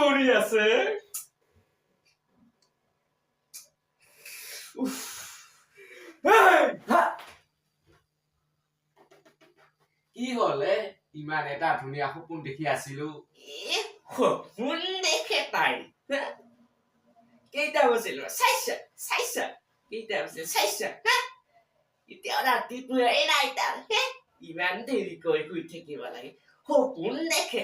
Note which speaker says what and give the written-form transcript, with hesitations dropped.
Speaker 1: কৰি আছে
Speaker 2: কি হলে ইমান এটা ধুনীয়া সপোন দেখি আছিলো
Speaker 1: সপোন দেখে তাই কেইটা বজিল চাইছা কেইটা বজিল চাইছা এতিয়া ৰাতিপুৱাই নাই তাৰ ইমান দেৰিকৈ শুই থাকিব লাগে সপোন দেখে